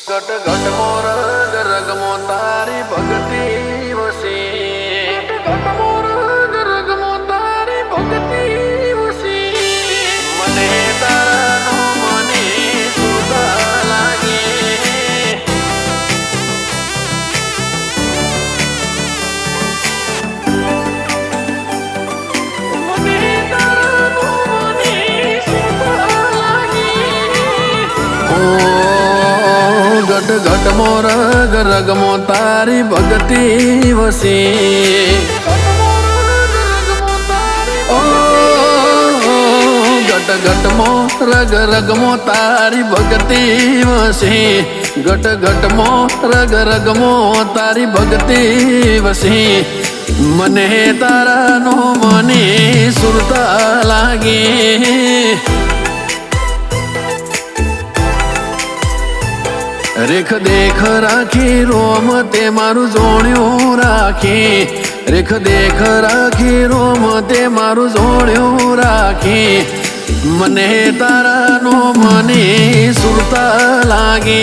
ઘટ ઘટ મોર રગમો તારી ભક્તિ વસી ઘટ મોર રગમો તારી ભક્તિ વસી મને તારાનો મને સુતા લાગે મને તારાનો મને સુતા લાગે ઘટ ઘટ મોર રગમો તારી ભક્તિ વસી ઘટ ઘટ મોર રગમો તારી ભક્તિ વસી ઘટ ઘટ મોર રગમો તારી ભક્તિ વસી મને તારાનો મને સુરતા લાગે રેખ દેખ રાખી રોમ તે મારું જોણ્યું રાખી રેખ દેખ રાખી રોમ તે મારું જોણ્યું રાખી મને તારાનો મને સુરતા લાગે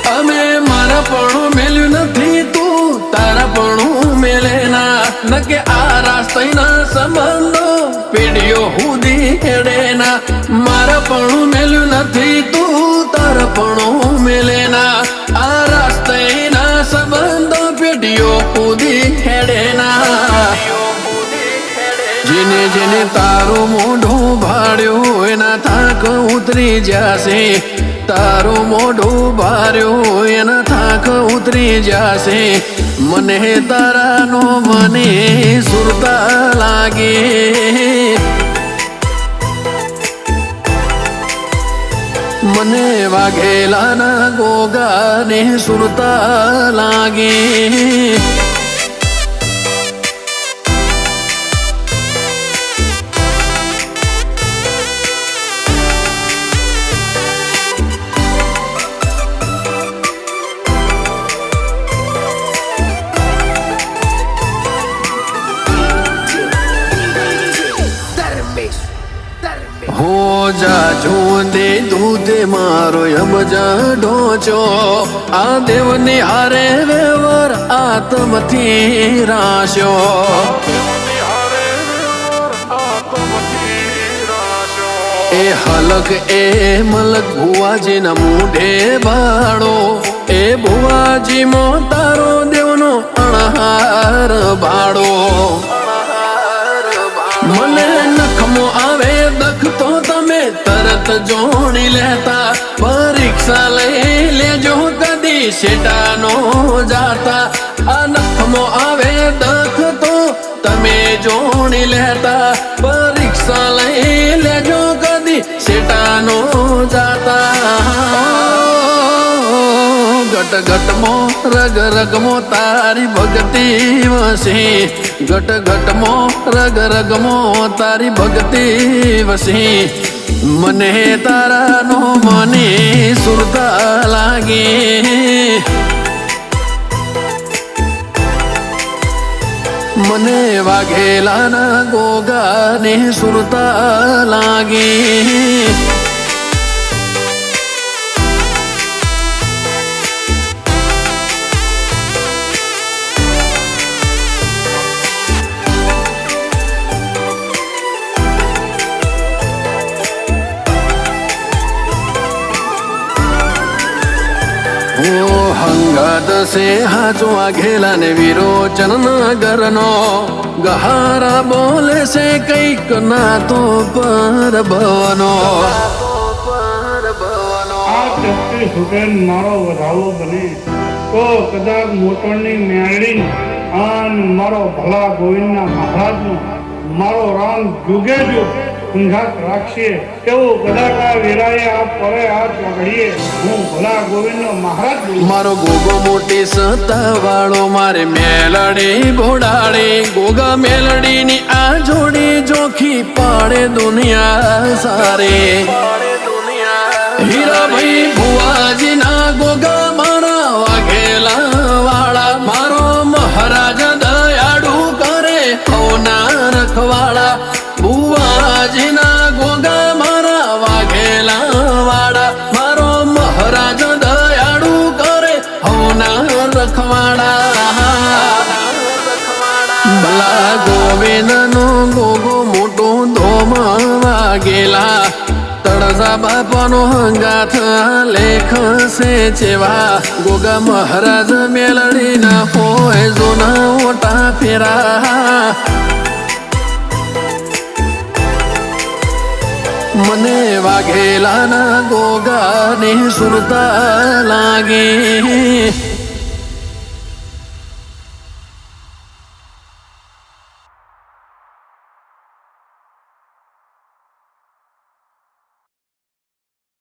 અમે મારા પણ મેલ્યું નથી તું તારા પણ મેલે ના ન કે આ રાસ્તના સંબંધો પેઢીઓ હુદી હેડેના મારા પણ મેલ્યું નથી તું તારા પણ મેલેના આ રાસ્તના સંબંધો પેઢીઓ હુદી હેડેના જેને જેને તારું મોઢું ભાડ્યું એના થાક ઉતરી જશે તારું મોઢું ભાર્યું એના થાક ઉતરી જશે મને તારાનો મને સુરતા લાગે મને વાઘેલાના ગોગાને સુરતા લાગે હો જાજો દે દૂધ મારો અબજા ઢોચો આ દેવની હારે વેવર આત્મથી રાશો એ હલક એ મલક ભુવાજીના મૂઢે બાળો એ ભુવાજી મો તારો દેવનો અણહાર બાળો મને નખમો આવે દખ તો તમે તરત જોણી લેતા પરીક્ષા લઈ લેજો કદી શેટાનો જાતા આ નખમો આવે દખ તો તમે જોણી લેતા પરીક્ષા લઈ લેજો કદી શેટાનો જાતા ઘટ ઘટ મો રગમો તારી ભક્તિ વસી ઘટ ઘટ મો રગમો તારી ભક્તિ વસી મને તારાનો મને સુરતા લાગે મને વાઘેલાના ગોગાને સુરતા લાગે હંગાત સે હાચો આઘેલા ને વિરોચન નગરનો ગહારા બોલે છે કઈક ના તો પર ભવનો આ ચક્રી સુગન મારો વધાવો બને તો કદાચ મોટરની મેળડી આન મારો ભલા ગોવિંદના મહારાજનો મારો રામ જુગે જો ઊંઘાત રાખશે એવું કદાચ વેરાએ આ પરે આ ચોઘડીએ હું ભલા ગોવિંદનો મહારાજ મારો ગોગો મોટી સત્તા વાળો મારે મેલડી બોડાડે ગોગા મેલડી ની આ જોડી જોખી પાડે દુનિયા સારે હીરાભાઈ ભુવાજી ના ગોગા મારા વાઘેલા વાળા મારો મહારાજ દયાળુ કરે હોના રખવાળા ભુવાજી ના ગોગા મારા નાનું ગોગો મોટું ધોમ વાગેલા તળસા બાપાનો હંગાથ લેખ છે ચેવા ગોગા મહારાજ મેલડીના હોય જોના ઓટા ફેરા મને વાઘેલાના ગોગાની સુરતા લાગી